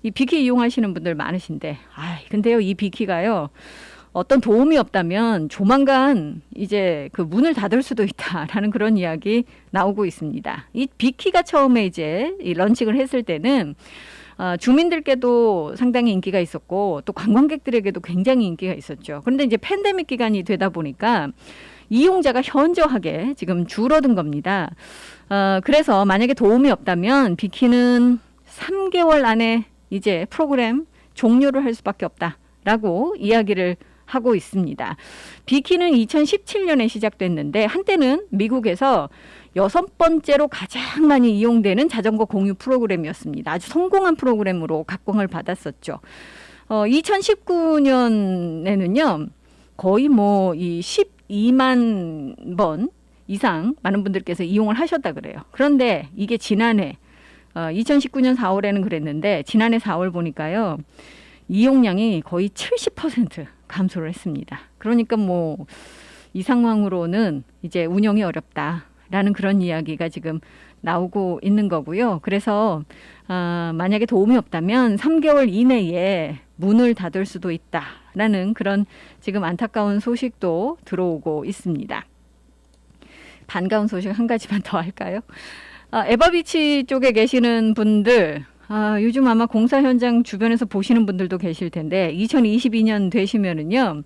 이 비키 이용하시는 분들 많으신데, 근데요, 이 비키가요, 어떤 도움이 없다면 조만간 이제 그 문을 닫을 수도 있다라는 그런 이야기 나오고 있습니다. 이 비키가 처음에 이제 런칭을 했을 때는 주민들께도 상당히 인기가 있었고, 또 관광객들에게도 굉장히 인기가 있었죠. 그런데 이제 팬데믹 기간이 되다 보니까 이용자가 현저하게 지금 줄어든 겁니다. 그래서 만약에 도움이 없다면 비키는 3개월 안에 이제 프로그램 종료를 할 수밖에 없다라고 이야기를 하고 있습니다. 비키는 2017년에 시작됐는데 한때는 미국에서 6번째로 가장 많이 이용되는 자전거 공유 프로그램이었습니다. 아주 성공한 프로그램으로 각광을 받았었죠. 2019년에는요. 거의 뭐 12만 번 이상 많은 분들께서 이용을 하셨다 그래요. 그런데 이게 지난해 2019년 4월에는 그랬는데 지난해 4월 보니까요. 이용량이 거의 70% 감소를 했습니다. 그러니까 뭐 이 상황으로는 이제 운영이 어렵다라는 그런 이야기가 지금 나오고 있는 거고요. 그래서 만약에 도움이 없다면 3개월 이내에 문을 닫을 수도 있다라는 그런 지금 안타까운 소식도 들어오고 있습니다. 반가운 소식 한 가지만 더 할까요? 에버비치 쪽에 계시는 분들 요즘 아마 공사 현장 주변에서 보시는 분들도 계실 텐데 2022년 되시면은요.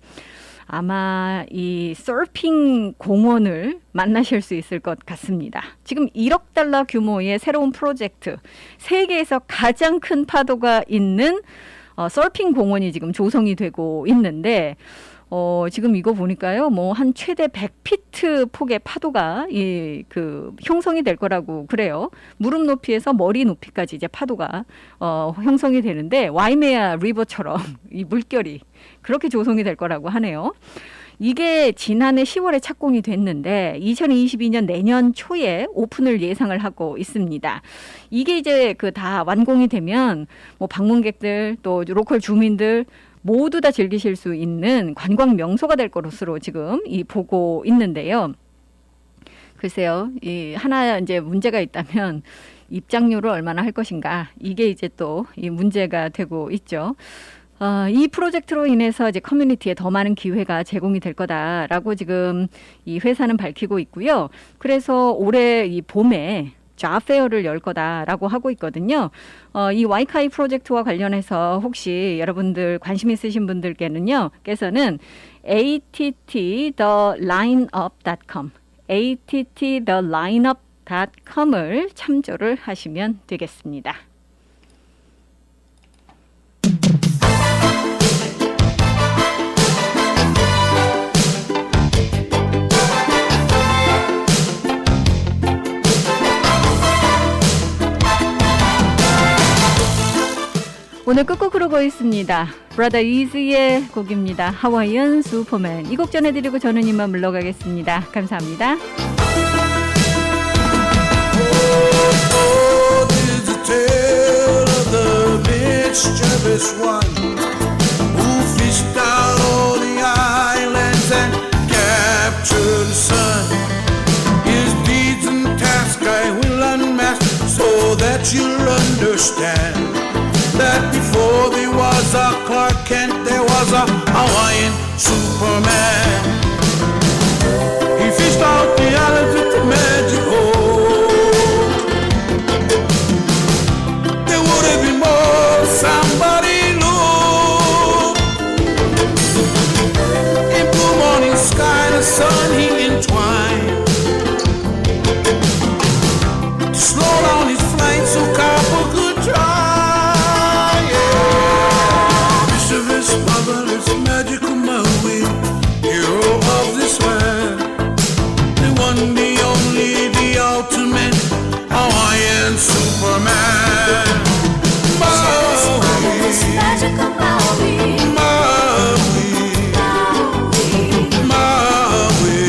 아마 이 서핑 공원을 만나실 수 있을 것 같습니다. 지금 1억 달러 규모의 새로운 프로젝트, 세계에서 가장 큰 파도가 있는 서핑 공원이 지금 조성이 되고 있는데 지금 이거 보니까요, 뭐 한 최대 100피트 폭의 파도가 형성이 될 거라고 그래요. 무릎 높이에서 머리 높이까지 이제 파도가 형성이 되는데 와이메아 리버처럼 이 물결이 그렇게 조성이 될 거라고 하네요. 이게 지난해 10월에 착공이 됐는데 2022년 내년 초에 오픈을 예상을 하고 있습니다. 이게 이제 다 완공이 되면 뭐 방문객들 또 로컬 주민들 모두 다 즐기실 수 있는 관광 명소가 될 것으로 지금 보고 있는데요. 글쎄요, 하나 이제 문제가 있다면 입장료를 얼마나 할 것인가 이게 이제 또 이 문제가 되고 있죠. 이 프로젝트로 인해서 이제 커뮤니티에 더 많은 기회가 제공이 될 거다라고 지금 이 회사는 밝히고 있고요. 그래서 올해 이 봄에 잡페어를 열 거다라고 하고 있거든요. 이 와이카이 프로젝트와 관련해서 혹시 여러분들 관심 있으신 분들께서는 attthelineup.com attthelineup.com을 참조를 하시면 되겠습니다. 오늘 끝곡 흐르고 있습니다. Brother Easy의 곡입니다. 하와이안 슈퍼맨. 이 곡 전해드리고 저는 이만 물러가겠습니다. 감사합니다.
There's a tale of the mischievous one who fished out all the islands and captured the sun. His deeds and tasks I will unmask so that you'll understand that before there was a Clark Kent, there was a Hawaiian Superman. He fished out the islands with the magic hole. There would have been more, somebody look. In blue morning sky, the sun he entwined to slow down his flight so copper could try. Mischievous, marvelous, magical Maui, hero of this land, the one, the only, the ultimate Hawaiian Superman. Maui, magical Maui, Maui, Maui,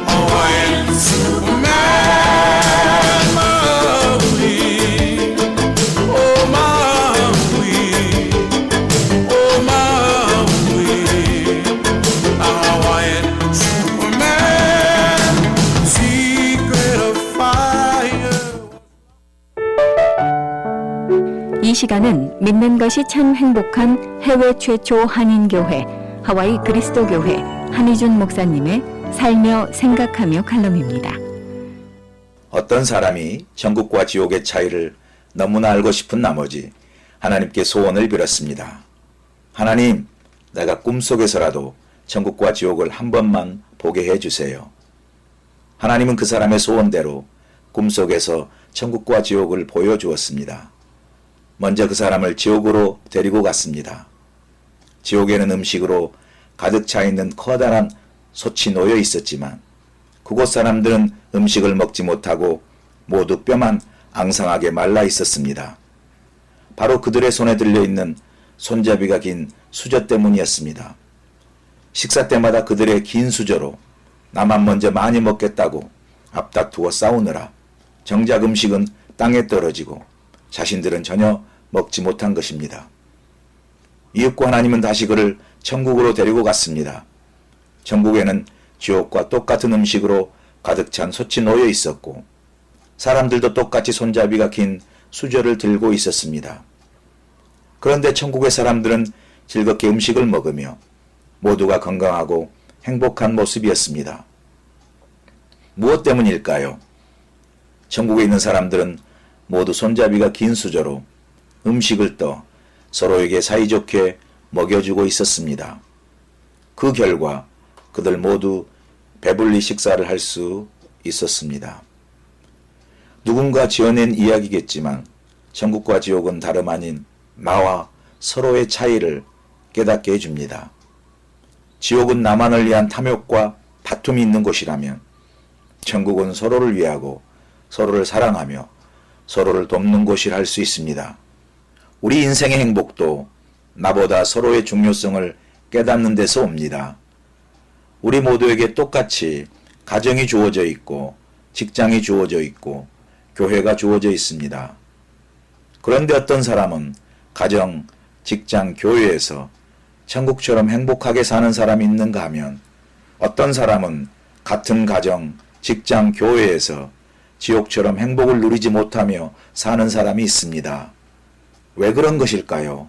Hawaiian Superman. Maui, oh Maui, oh Maui, Hawaiian Superman, secret of fire.
이 시간은 믿는 것이 참 행복한 해외 최초 한인교회 하와이 그리스도교회 한희준 목사님의 살며 생각하며 칼럼입니다.
어떤 사람이 천국과 지옥의 차이를 너무나 알고 싶은 나머지 하나님께 소원을 빌었습니다. 하나님, 내가 꿈속에서라도 천국과 지옥을 한 번만 보게 해주세요. 하나님은 그 사람의 소원대로 꿈속에서 천국과 지옥을 보여주었습니다. 먼저 그 사람을 지옥으로 데리고 갔습니다. 지옥에는 음식으로 가득 차 있는 커다란 솥이 놓여 있었지만 그곳 사람들은 음식을 먹지 못하고 모두 뼈만 앙상하게 말라 있었습니다. 바로 그들의 손에 들려있는 손잡이가 긴 수저 때문이었습니다. 식사 때마다 그들의 긴 수저로 나만 먼저 많이 먹겠다고 앞다투어 싸우느라 정작 음식은 땅에 떨어지고 자신들은 전혀 먹지 못한 것입니다. 이윽고 하나님은 다시 그를 천국으로 데리고 갔습니다. 천국에는 지옥과 똑같은 음식으로 가득 찬 솥이 놓여 있었고 사람들도 똑같이 손잡이가 긴 수저를 들고 있었습니다. 그런데 천국의 사람들은 즐겁게 음식을 먹으며 모두가 건강하고 행복한 모습이었습니다. 무엇 때문일까요? 천국에 있는 사람들은 모두 손잡이가 긴 수저로 음식을 떠 서로에게 사이좋게 먹여주고 있었습니다. 그 결과 그들 모두 배불리 식사를 할 수 있었습니다. 누군가 지어낸 이야기겠지만 천국과 지옥은 다름 아닌 나와 서로의 차이를 깨닫게 해줍니다. 지옥은 나만을 위한 탐욕과 다툼이 있는 곳이라면 천국은 서로를 위하고 서로를 사랑하며 서로를 돕는 곳이라 할 수 있습니다. 우리 인생의 행복도 나보다 서로의 중요성을 깨닫는 데서 옵니다. 우리 모두에게 똑같이 가정이 주어져 있고 직장이 주어져 있고 교회가 주어져 있습니다. 그런데 어떤 사람은 가정, 직장, 교회에서 천국처럼 행복하게 사는 사람이 있는가 하면 어떤 사람은 같은 가정, 직장, 교회에서 지옥처럼 행복을 누리지 못하며 사는 사람이 있습니다. 왜 그런 것일까요?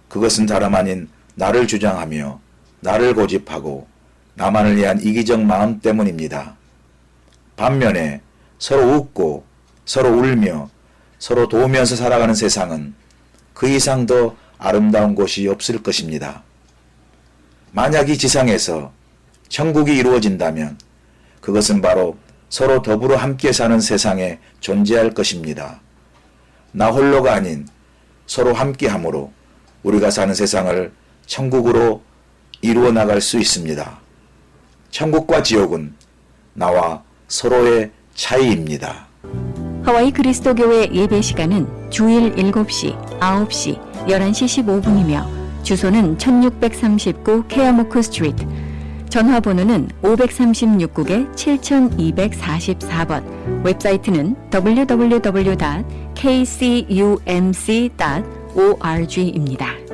그것은 다름 아닌 나를 주장하며 나를 고집하고 나만을 위한 이기적 마음 때문입니다. 반면에 서로 웃고 서로 울며 서로 도우면서 살아가는 세상은 그 이상 더 아름다운 곳이 없을 것입니다. 만약 이 지상에서 천국이 이루어진다면 그것은 바로 서로 더불어 함께 사는 세상에 존재할 것입니다. 나 홀로가 아닌 서로 함께함으로 우리가 사는 세상을 천국으로 이루어 나갈 수 있습니다. 천국과 지옥은 나와 서로의 차이입니다.
하와이 그리스도교회 예배 시간은 주일 7시, 9시, 11시 15분이며 주소는 1639 케어모크 스트리트, 전화번호는 536국에 7244번, 웹사이트는 www.kcumc.org입니다.